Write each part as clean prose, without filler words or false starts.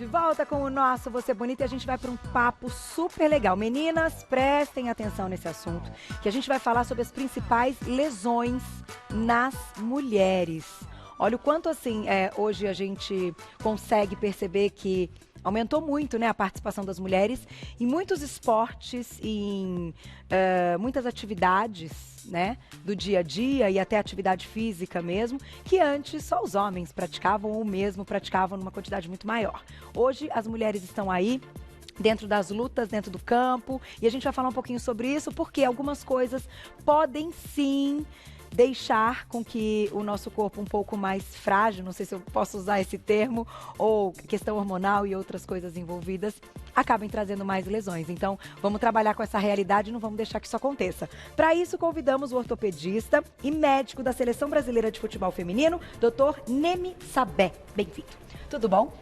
De volta com o nosso Você Bonita e a gente vai para um papo super legal. Meninas, prestem atenção nesse assunto, que a gente vai falar sobre as principais lesões nas mulheres. Olha o quanto, assim, hoje a gente consegue perceber que aumentou muito, né, a participação das mulheres em muitos esportes, em muitas atividades, né, do dia a dia e até atividade física mesmo, que antes só os homens praticavam ou mesmo praticavam numa quantidade muito maior. Hoje as mulheres estão aí dentro das lutas, dentro do campo, e a gente vai falar um pouquinho sobre isso, porque algumas coisas podem sim deixar com que o nosso corpo um pouco mais frágil, não sei se eu posso usar esse termo, ou questão hormonal e outras coisas envolvidas, acabem trazendo mais lesões. Então, vamos trabalhar com essa realidade e não vamos deixar que isso aconteça. Para isso, convidamos o ortopedista e médico da Seleção Brasileira de Futebol Feminino, Dr. Nemi Sabé. Bem-vindo. Tudo bom?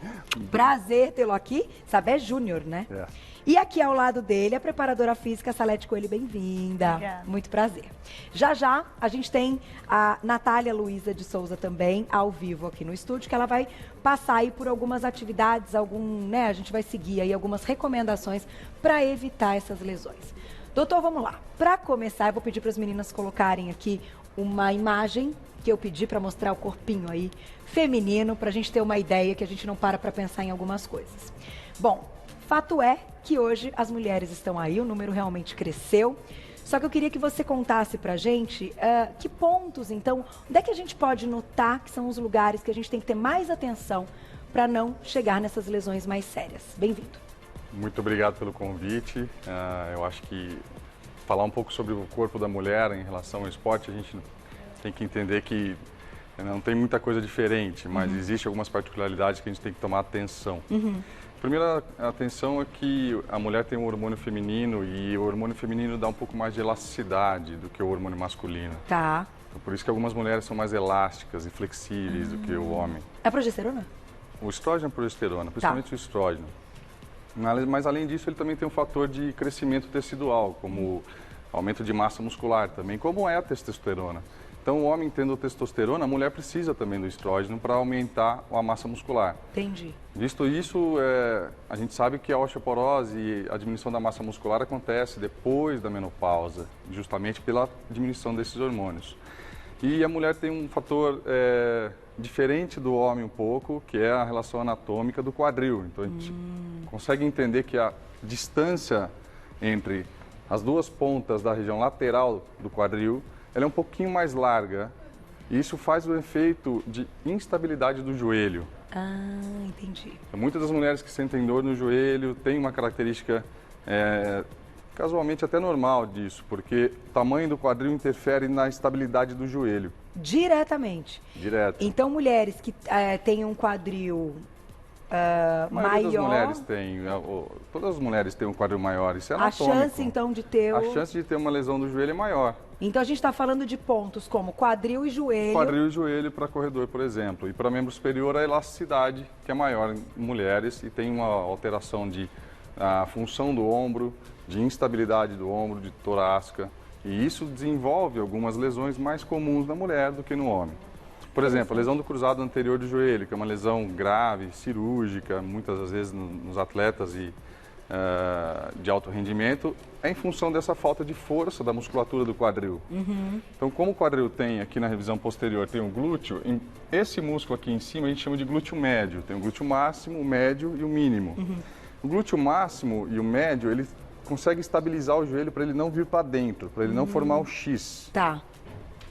Prazer tê-lo aqui. Sabé Júnior, né? É. E aqui ao lado dele, a preparadora física Salete Coelho, bem-vinda. Obrigada. Muito prazer. Já já, a gente tem a Natália Luísa de Souza também, ao vivo aqui no estúdio, que ela vai passar aí por algumas atividades, a gente vai seguir aí algumas recomendações para evitar essas lesões. Doutor, vamos lá. Para começar, eu vou pedir para as meninas colocarem aqui uma imagem que eu pedi para mostrar o corpinho aí feminino, para a gente ter uma ideia, que a gente não para pensar em algumas coisas. Bom, fato é que hoje as mulheres estão aí, o número realmente cresceu. Só que eu queria que você contasse pra gente que pontos, então, onde é que a gente pode notar que são os lugares que a gente tem que ter mais atenção para não chegar nessas lesões mais sérias. Bem-vindo. Muito obrigado pelo convite. Eu acho que falar um pouco sobre o corpo da mulher em relação ao esporte, a gente tem que entender que não tem muita coisa diferente, mas existe algumas particularidades que a gente tem que tomar atenção. A primeira atenção é que a mulher tem um hormônio feminino e o hormônio feminino dá um pouco mais de elasticidade do que o hormônio masculino. Tá. Então, por isso que algumas mulheres são mais elásticas e flexíveis do que o homem. É a progesterona? O estrógeno e a progesterona, principalmente o estrógeno. Mas além disso, ele também tem um fator de crescimento tecidual, como aumento de massa muscular também, como é a testosterona. Então, o homem tendo testosterona, a mulher precisa também do estrógeno para aumentar a massa muscular. Entendi. Visto isso, a gente sabe que a osteoporose e a diminuição da massa muscular acontece depois da menopausa, justamente pela diminuição desses hormônios. E a mulher tem um fator diferente do homem um pouco, que é a relação anatômica do quadril. Então, a gente consegue entender que a distância entre as duas pontas da região lateral do quadril, ela é um pouquinho mais larga, e isso faz o efeito de instabilidade do joelho. Ah, entendi. Muitas das mulheres que sentem dor no joelho têm uma característica casualmente até normal disso, porque o tamanho do quadril interfere na estabilidade do joelho. Diretamente? Direto. Então, mulheres que têm um quadril maior... Das mulheres têm, todas as mulheres têm um quadril maior, isso é anatômico. A chance, então, de ter... A chance de ter uma lesão do joelho é maior. Então, a gente está falando de pontos como quadril e joelho. Quadril e joelho para corredor, por exemplo. E para membro superior, a elasticidade, que é maior em mulheres e tem uma alteração de função do ombro, de instabilidade do ombro, de torácica. E isso desenvolve algumas lesões mais comuns na mulher do que no homem. Por exemplo, a lesão do cruzado anterior do joelho, que é uma lesão grave, cirúrgica, muitas das vezes nos atletas de alto rendimento, é em função dessa falta de força da musculatura do quadril. Então, como o quadril tem, aqui na revisão posterior, tem o glúteo, esse músculo aqui em cima a gente chama de glúteo médio. Tem o glúteo máximo, o médio e o mínimo. O glúteo máximo e o médio, ele consegue estabilizar o joelho para ele não vir para dentro, para ele não formar o X. Tá.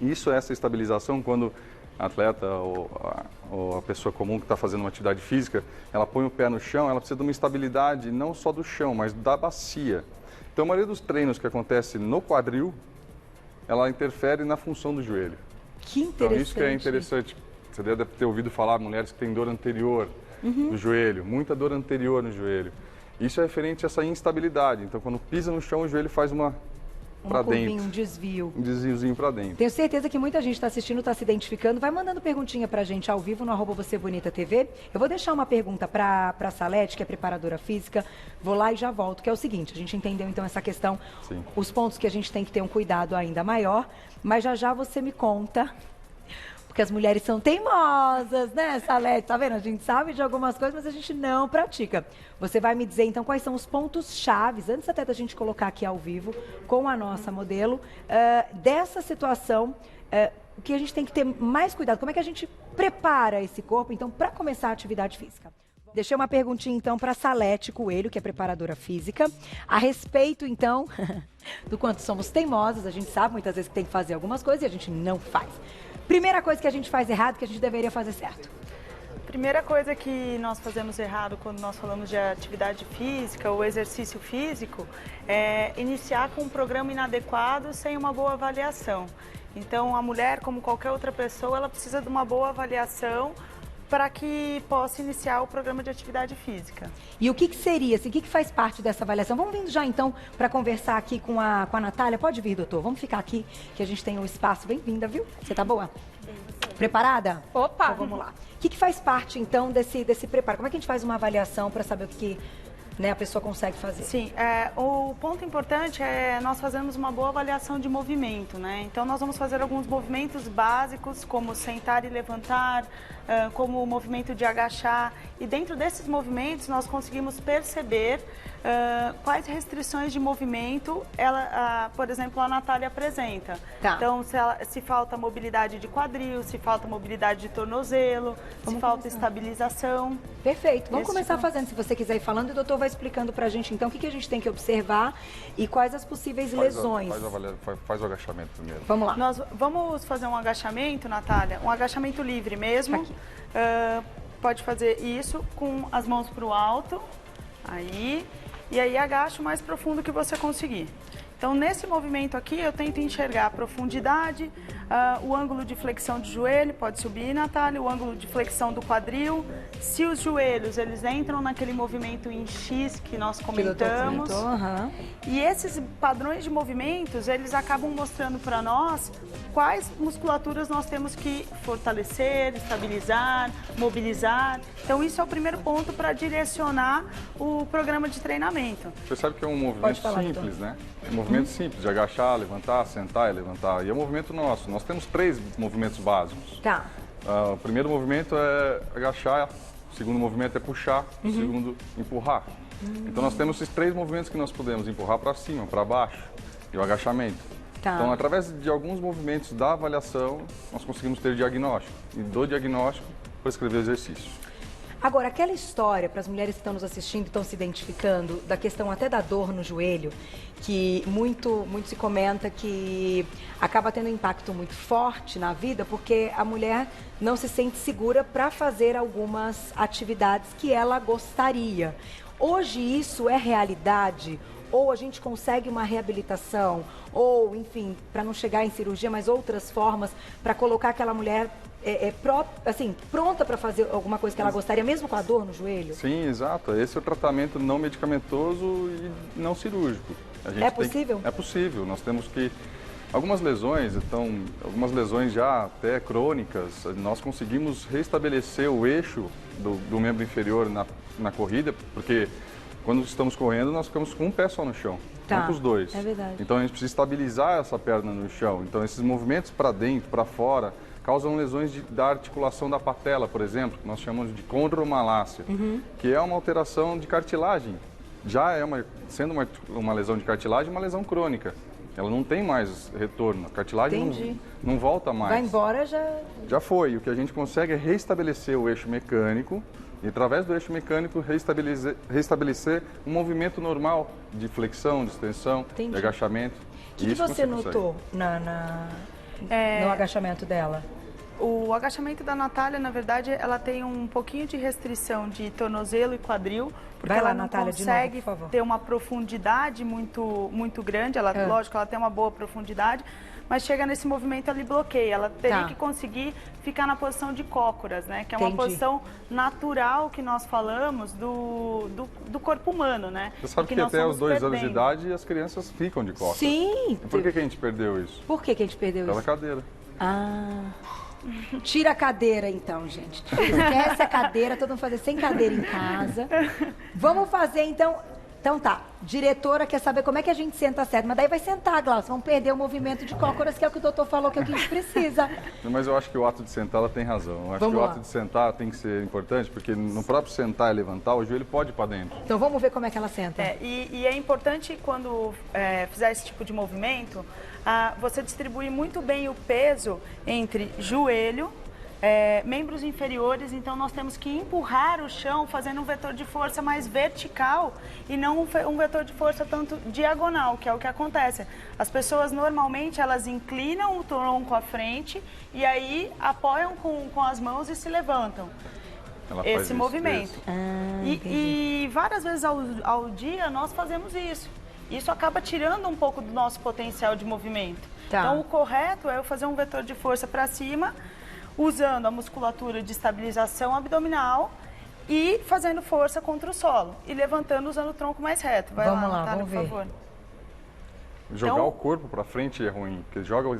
Isso é essa estabilização quando a atleta ou a pessoa comum que está fazendo uma atividade física, ela põe o pé no chão, ela precisa de uma estabilidade não só do chão, mas da bacia. Então, a maioria dos treinos que acontece no quadril, ela interfere na função do joelho. Que interessante. Então, isso que é interessante. Você deve ter ouvido falar de mulheres que têm dor anterior no joelho, muita dor anterior no joelho. Isso é referente a essa instabilidade. Então, quando pisa no chão, o joelho faz uma para dentro. Um desvio. Um desviozinho para dentro. Tenho certeza que muita gente está assistindo, está se identificando. Vai mandando perguntinha pra gente ao vivo no @VocêBonitaTV. Eu vou deixar uma pergunta para a Salete, que é preparadora física. Vou lá e já volto, que é o seguinte, a gente entendeu então essa questão, Sim. Os pontos que a gente tem que ter um cuidado ainda maior, mas já já você me conta. porque as mulheres são teimosas, né, Salete? Tá vendo? A gente sabe de algumas coisas, mas a gente não pratica. Você vai me dizer, então, quais são os pontos chaves, antes até da gente colocar aqui ao vivo, com a nossa modelo, dessa situação, o que a gente tem que ter mais cuidado. Como é que a gente prepara esse corpo, então, para começar a atividade física? Deixei uma perguntinha, então, para a Salete Coelho, que é preparadora física, a respeito, então, do quanto somos teimosas. A gente sabe muitas vezes que tem que fazer algumas coisas e a gente não faz. Primeira coisa que a gente faz errado, que a gente deveria fazer certo. Primeira coisa que nós fazemos errado quando nós falamos de atividade física ou exercício físico é iniciar com um programa inadequado sem uma boa avaliação. Então, a mulher, como qualquer outra pessoa, ela precisa de uma boa avaliação para que possa iniciar o programa de atividade física. E o que seria, assim, o que faz parte dessa avaliação? Vamos vindo já, então, para conversar aqui com a Natália. Pode vir, doutor. Vamos ficar aqui, que a gente tem um espaço. Bem-vinda, viu? Você tá boa? Preparada? Opa! Então, vamos lá. O que faz parte, então, desse preparo? Como é que a gente faz uma avaliação para saber o que a pessoa consegue fazer? Sim, o ponto importante é nós fazermos uma boa avaliação de movimento, né? Então, nós vamos fazer alguns movimentos básicos, como sentar e levantar, como o movimento de agachar. E dentro desses movimentos, nós conseguimos perceber quais restrições de movimento por exemplo, a Natália apresenta. Tá. Então, se falta mobilidade de quadril, se falta mobilidade de tornozelo, se falta estabilização. Perfeito. Vamos começar fazendo, se você quiser ir falando, e o doutor vai explicando pra gente, então, o que a gente tem que observar e quais as possíveis lesões. Faz o agachamento primeiro. Vamos lá. Nós vamos fazer um agachamento, Natália, um agachamento livre mesmo. Pode fazer isso com as mãos para o alto, aí, e aí agacha o mais profundo que você conseguir. Então, nesse movimento aqui, eu tento enxergar a profundidade, o ângulo de flexão de joelho, pode subir, Natália, o ângulo de flexão do quadril. Se os joelhos, eles entram naquele movimento em X que nós comentamos. E esses padrões de movimentos, eles acabam mostrando para nós quais musculaturas nós temos que fortalecer, estabilizar, mobilizar. Então, isso é o primeiro ponto para direcionar o programa de treinamento. Você sabe que é um movimento simples, né? É um movimento simples, de agachar, levantar, sentar e levantar. E é um movimento nosso. Nós temos 3 movimentos básicos. Tá. O primeiro movimento é agachar, o segundo movimento é puxar, o segundo, empurrar. Então, nós temos esses 3 movimentos que nós podemos empurrar para cima, para baixo, e o agachamento. Tá. Então, através de alguns movimentos da avaliação, nós conseguimos ter diagnóstico. E do diagnóstico, prescrever exercício. Agora, aquela história, para as mulheres que estão nos assistindo e estão se identificando, da questão até da dor no joelho, que muito se comenta que acaba tendo um impacto muito forte na vida, porque a mulher não se sente segura para fazer algumas atividades que ela gostaria. Hoje isso é realidade? Ou a gente consegue uma reabilitação, ou, enfim, para não chegar em cirurgia, mas outras formas para colocar aquela mulher pronta para fazer alguma coisa que ela gostaria, mesmo com a dor no joelho? Sim, exato. Esse é o tratamento não medicamentoso e não cirúrgico. É possível? É possível. Nós temos que... Algumas lesões já até crônicas, nós conseguimos restabelecer o eixo do membro inferior na corrida, porque quando estamos correndo, nós ficamos com um pé só no chão, não com os dois. É verdade. Então, a gente precisa estabilizar essa perna no chão. Então, esses movimentos para dentro, para fora, causam lesões da articulação da patela, por exemplo, que nós chamamos de condromalácia, que é uma alteração de cartilagem. Já sendo uma lesão de cartilagem, uma lesão crônica. Ela não tem mais retorno, a cartilagem não volta mais. Vai embora, Já foi. O que a gente consegue é restabelecer o eixo mecânico e, através do eixo mecânico, restabelecer um movimento normal de flexão, de extensão, de agachamento. O que você notou no agachamento dela? O agachamento da Natália, na verdade, ela tem um pouquinho de restrição de tornozelo e quadril, porque ela não consegue ter uma profundidade muito grande. Lógico, ela tem uma boa profundidade, mas chega nesse movimento, ela bloqueia. Ela teria que conseguir ficar na posição de cócoras, né? Que é uma posição natural que nós falamos do corpo humano, né? Você sabe que até os 2 anos de idade as crianças ficam de cócoras. Sim! E por que a gente perdeu isso? Por que a gente perdeu isso? Pela cadeira. Tira a cadeira, então, gente. Esquece a cadeira, todo mundo fazer sem cadeira em casa. Vamos fazer, então, Então tá, diretora quer saber como é que a gente senta certo, mas daí vai sentar, Glaucio, vamos perder o movimento de cócoras, que é o que o doutor falou que é o que a gente precisa. Mas eu acho que o ato de sentar, ela tem razão. Eu acho que o ato de sentar tem que ser importante, porque no próprio sentar e levantar, o joelho pode ir para dentro. Então vamos ver como é que ela senta. E é importante quando fizer esse tipo de movimento, você distribuir muito bem o peso entre joelho, membros inferiores, então nós temos que empurrar o chão fazendo um vetor de força mais vertical e não um vetor de força tanto diagonal, que é o que acontece. As pessoas normalmente elas inclinam o tronco à frente e aí apoiam com as mãos e se levantam. Esse movimento. E várias vezes ao dia nós fazemos isso. Isso acaba tirando um pouco do nosso potencial de movimento. Tá. Então o correto é eu fazer um vetor de força para cima, usando a musculatura de estabilização abdominal e fazendo força contra o solo. E levantando usando o tronco mais reto. Vai vamos lá, Natália, vamos ver. por favor. Jogar então, o corpo para frente é ruim, porque joga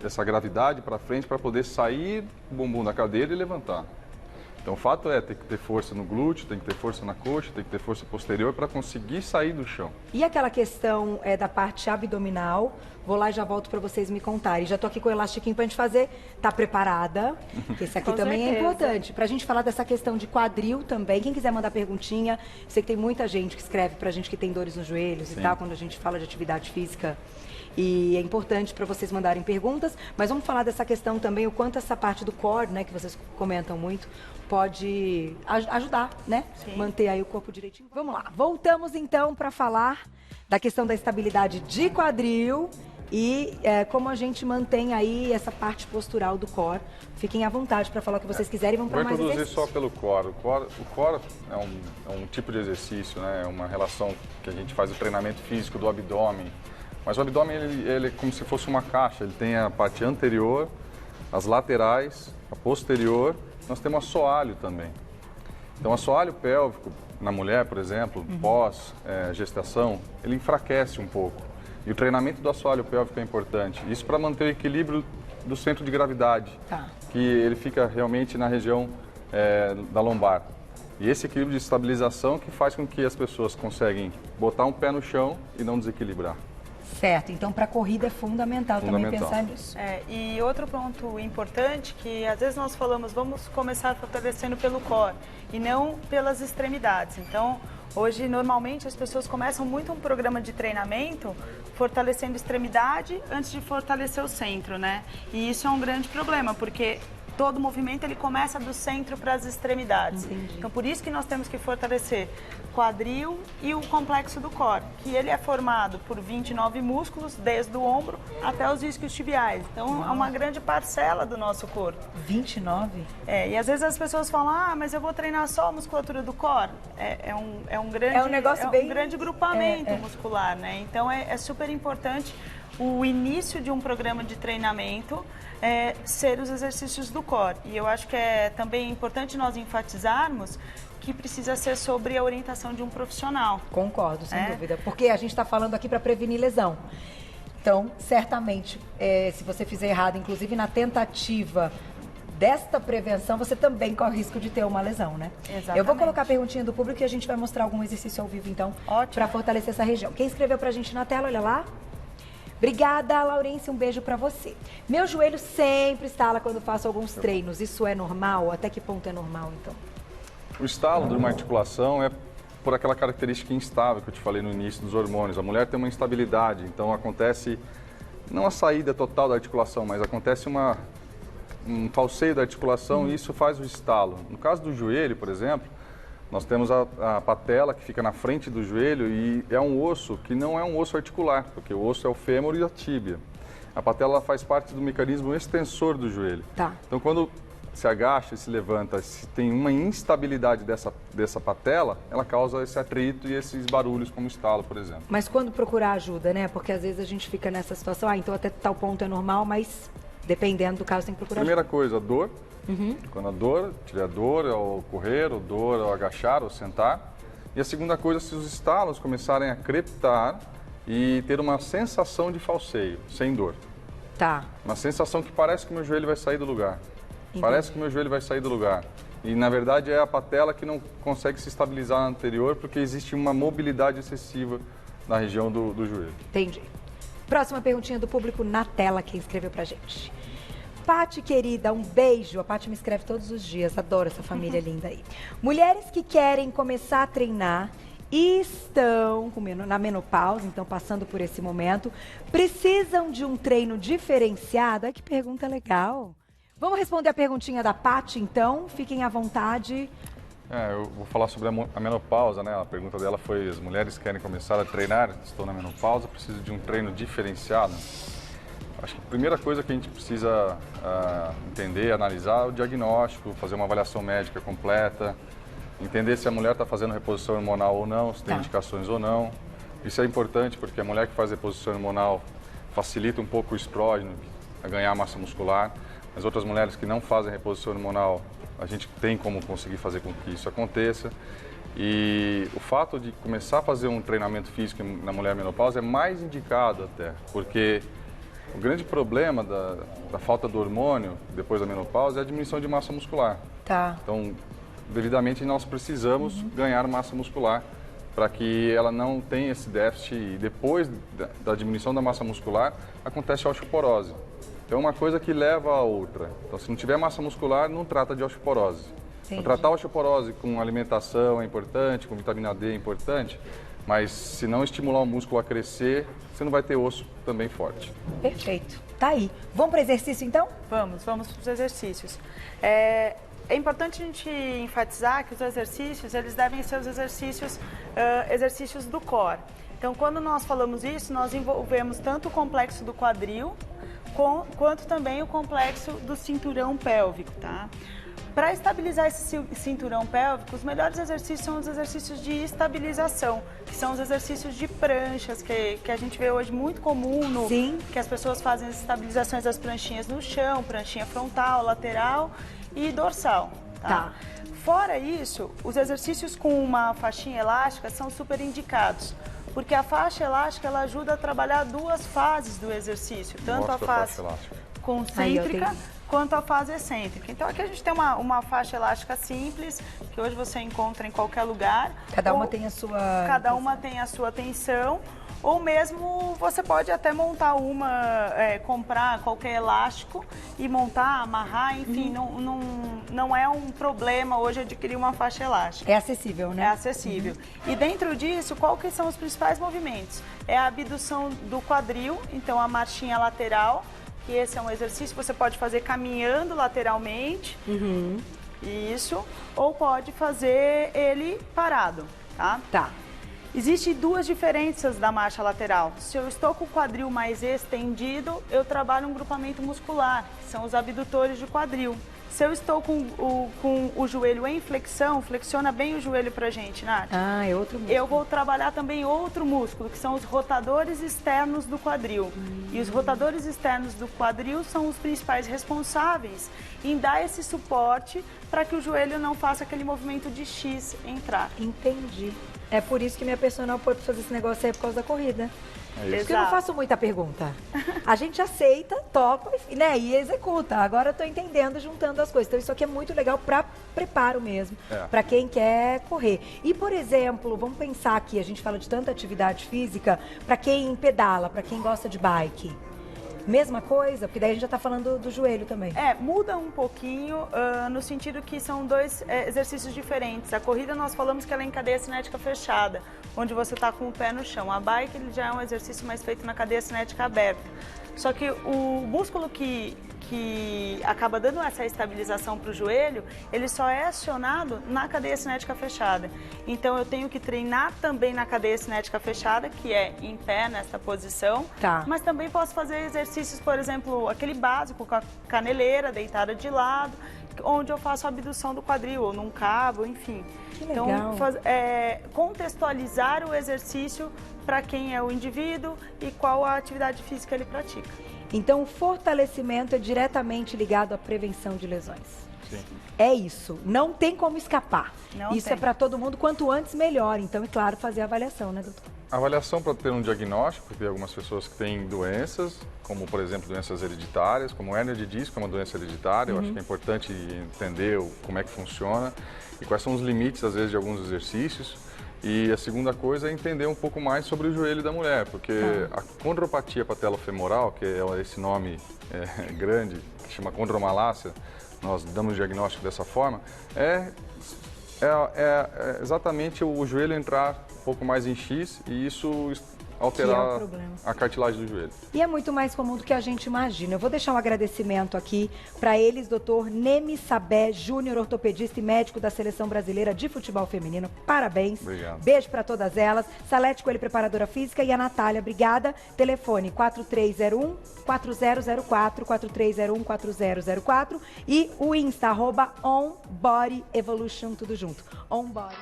essa gravidade para frente para poder sair o bumbum da cadeira e levantar. Então o fato é ter que ter força no glúteo, tem que ter força na coxa, tem que ter força posterior para conseguir sair do chão. E aquela questão da parte abdominal, vou lá e já volto para vocês me contarem. Já tô aqui com o elastiquinho para a gente fazer. Tá preparada? Porque esse aqui também é importante. Para a gente falar dessa questão de quadril também. Quem quiser mandar perguntinha, sei que tem muita gente que escreve para a gente que tem dores nos joelhos e tal, quando a gente fala de atividade física. E é importante para vocês mandarem perguntas, mas vamos falar dessa questão também, o quanto essa parte do core, né, que vocês comentam muito, pode ajudar, né? Sim. Manter aí o corpo direitinho. Vamos lá, voltamos então para falar da questão da estabilidade de quadril e como a gente mantém aí essa parte postural do core. Fiquem à vontade para falar o que vocês quiserem e vamos para mais exercícios. Vou introduzir só pelo core. O core é um tipo de exercício, né? É uma relação que a gente faz o treinamento físico do abdômen. Mas o abdômen ele é como se fosse uma caixa, ele tem a parte anterior, as laterais, a posterior, nós temos assoalho também. Então, o assoalho pélvico, na mulher, por exemplo, pós-gestação, ele enfraquece um pouco. E o treinamento do assoalho pélvico é importante. Isso para manter o equilíbrio do centro de gravidade, que ele fica realmente na região da lombar. E esse equilíbrio de estabilização que faz com que as pessoas conseguem botar um pé no chão e não desequilibrar. Certo, então para a corrida é fundamental também pensar nisso. E outro ponto importante que às vezes nós falamos, vamos começar fortalecendo pelo core e não pelas extremidades. Então, hoje normalmente as pessoas começam muito um programa de treinamento fortalecendo extremidade antes de fortalecer o centro, né? E isso é um grande problema, porque todo movimento ele começa do centro para as extremidades. Entendi. Então, por isso que nós temos que fortalecer quadril e o complexo do core, que ele é formado por 29 músculos, desde o ombro até os isquios tibiais. Então, é uma grande parcela do nosso corpo. 29? E às vezes as pessoas falam, mas eu vou treinar só a musculatura do core. É um grande grupamento muscular, né? Então, é super importante o início de um programa de treinamento ser os exercícios do core. E eu acho que é também importante nós enfatizarmos que precisa ser sobre a orientação de um profissional. Concordo, sem dúvida. Porque a gente está falando aqui para prevenir lesão. Então, certamente, se você fizer errado, inclusive na tentativa desta prevenção, você também corre risco de ter uma lesão, né? Exatamente. Eu vou colocar a perguntinha do público e a gente vai mostrar algum exercício ao vivo, então, para fortalecer essa região. Quem escreveu para a gente na tela, olha lá. Obrigada, Laurência, um beijo pra você. Meu joelho sempre estala quando faço alguns treinos. Isso é normal? Até que ponto é normal, então? O estalo de uma articulação é por aquela característica instável que eu te falei no início dos hormônios. A mulher tem uma instabilidade, então acontece, não a saída total da articulação, mas acontece um falseio da articulação e isso faz o estalo. No caso do joelho, por exemplo, nós temos a patela que fica na frente do joelho e é um osso que não é um osso articular, porque o osso é o fêmur e a tíbia. A patela faz parte do mecanismo extensor do joelho. Tá. Então, quando se agacha e se levanta, se tem uma instabilidade dessa patela, ela causa esse atrito e esses barulhos como estalo, por exemplo. Mas quando procurar ajuda, né? Porque às vezes a gente fica nessa situação, então até tal ponto é normal, mas dependendo do caso tem que procurar Primeira ajuda. coisa, dor. Quando tiver dor ao correr, ou dor ao agachar, ou sentar. E a segunda coisa, se os estalos começarem a crepitar e ter uma sensação de falseio, sem dor. Tá. Uma sensação que parece que o meu joelho vai sair do lugar. Parece que o meu joelho vai sair do lugar. E, na verdade, é a patela que não consegue se estabilizar na anterior porque existe uma mobilidade excessiva na região do joelho. Entendi. Próxima perguntinha do público na tela, quem escreveu pra gente. Pati, querida, um beijo. A Pati me escreve todos os dias, adoro essa família linda aí. Mulheres que querem começar a treinar e estão na menopausa, então passando por esse momento, precisam de um treino diferenciado? Ai, que pergunta legal. Vamos responder a perguntinha da Pati, então. Fiquem à vontade. Eu vou falar sobre a menopausa, né? A pergunta dela foi: as mulheres querem começar a treinar, estão na menopausa, precisam de um treino diferenciado? Acho que a primeira coisa que a gente precisa entender, analisar é o diagnóstico, fazer uma avaliação médica completa, entender se a mulher está fazendo reposição hormonal ou não, se tem indicações ou não. Isso é importante porque a mulher que faz reposição hormonal facilita um pouco o estrógeno a ganhar massa muscular. As outras mulheres que não fazem reposição hormonal, a gente tem como conseguir fazer com que isso aconteça. E o fato de começar a fazer um treinamento físico na mulher menopausa é mais indicado até, porque o grande problema da falta do hormônio depois da menopausa é a diminuição de massa muscular. Tá. Então, devidamente, nós precisamos ganhar massa muscular para que ela não tenha esse déficit. E depois da diminuição da massa muscular, acontece a osteoporose. Então, é uma coisa que leva a outra. Então, se não tiver massa muscular, não trata de osteoporose. Então, tratar a osteoporose com alimentação é importante, com vitamina D é importante, mas se não estimular o músculo a crescer, você não vai ter osso também forte. Perfeito. Tá aí. Vamos para o exercício, então? Vamos para os exercícios. É importante a gente enfatizar que os exercícios, eles devem ser os exercícios do core. Então, quando nós falamos isso, nós envolvemos tanto o complexo do quadril, quanto também o complexo do cinturão pélvico, tá? Para estabilizar esse cinturão pélvico, os melhores exercícios são os exercícios de estabilização, que são os exercícios de pranchas, que a gente vê hoje muito comum, que as pessoas fazem as estabilizações das pranchinhas no chão, pranchinha frontal, lateral e dorsal, tá? Fora isso, os exercícios com uma faixinha elástica são super indicados, porque a faixa elástica ela ajuda a trabalhar duas fases do exercício, tanto a fase concêntrica quanto a fase excêntrica. Então aqui a gente tem uma faixa elástica simples, que hoje você encontra em qualquer lugar. Cada uma tem a sua tensão. Ou mesmo você pode até montar comprar qualquer elástico e montar, amarrar, enfim, não é um problema hoje adquirir uma faixa elástica. É acessível, né? É acessível. E dentro disso, qual que são os principais movimentos? É a abdução do quadril, então a marchinha lateral, que esse é um exercício que você pode fazer caminhando lateralmente, isso, ou pode fazer ele parado, tá? Tá. Existem duas diferenças da marcha lateral. Se eu estou com o quadril mais estendido, eu trabalho um grupamento muscular, que são os abdutores de quadril. Se eu estou com o joelho em flexão, flexiona bem o joelho pra gente, Nath. É outro músculo. Eu vou trabalhar também outro músculo, que são os rotadores externos do quadril. E os rotadores externos do quadril são os principais responsáveis em dar esse suporte para que o joelho não faça aquele movimento de X entrar. Entendi. É por isso que minha personal foi fazer esse negócio aí por causa da corrida. Porque eu não faço muita pergunta. A gente aceita, topa, né, e executa. Agora eu tô entendendo, juntando as coisas. Então isso aqui é muito legal para preparo mesmo, para quem quer correr. E, por exemplo, vamos pensar aqui, a gente fala de tanta atividade física, para quem pedala, para quem gosta de bike. Mesma coisa? Porque daí a gente já está falando do joelho também. Muda um pouquinho no sentido que são dois exercícios diferentes. A corrida nós falamos que ela é em cadeia cinética fechada, onde você está com o pé no chão. A bike ele já é um exercício mais feito na cadeia cinética aberta. Só que o músculo que acaba dando essa estabilização para o joelho, ele só é acionado na cadeia cinética fechada. Então eu tenho que treinar também na cadeia cinética fechada, que é em pé, nessa posição. Mas também posso fazer exercícios, por exemplo, aquele básico com a caneleira deitada de lado, onde eu faço a abdução do quadril, ou num cabo, enfim. Que legal. Então, contextualizar o exercício para quem é o indivíduo e qual a atividade física ele pratica. Então, o fortalecimento é diretamente ligado à prevenção de lesões. Sim. É isso. Não tem como escapar. Não isso tem. É para todo mundo. Quanto antes, melhor. Então, é claro, fazer a avaliação, né, doutor? avaliação para ter um diagnóstico, porque tem algumas pessoas que têm doenças, como por exemplo doenças hereditárias, como hérnia de disco é uma doença hereditária, eu acho que é importante entender como é que funciona e quais são os limites às vezes de alguns exercícios. E a segunda coisa é entender um pouco mais sobre o joelho da mulher, porque a condropatia patelofemoral, que é esse nome grande, que chama condromalácia, nós damos o diagnóstico dessa forma, é exatamente o joelho entrar um pouco mais em X e isso alterar a cartilagem do joelho. E é muito mais comum do que a gente imagina. Eu vou deixar um agradecimento aqui para eles, Dr. Nemi Sabé Júnior, ortopedista e médico da Seleção Brasileira de Futebol Feminino. Parabéns. Obrigado. Beijo para todas elas. Salete Coelho, preparadora física, e a Natália, obrigada. Telefone 4301-4004, 4301-4004 e o Insta, @OnBodyEvolution, tudo junto. OnBody.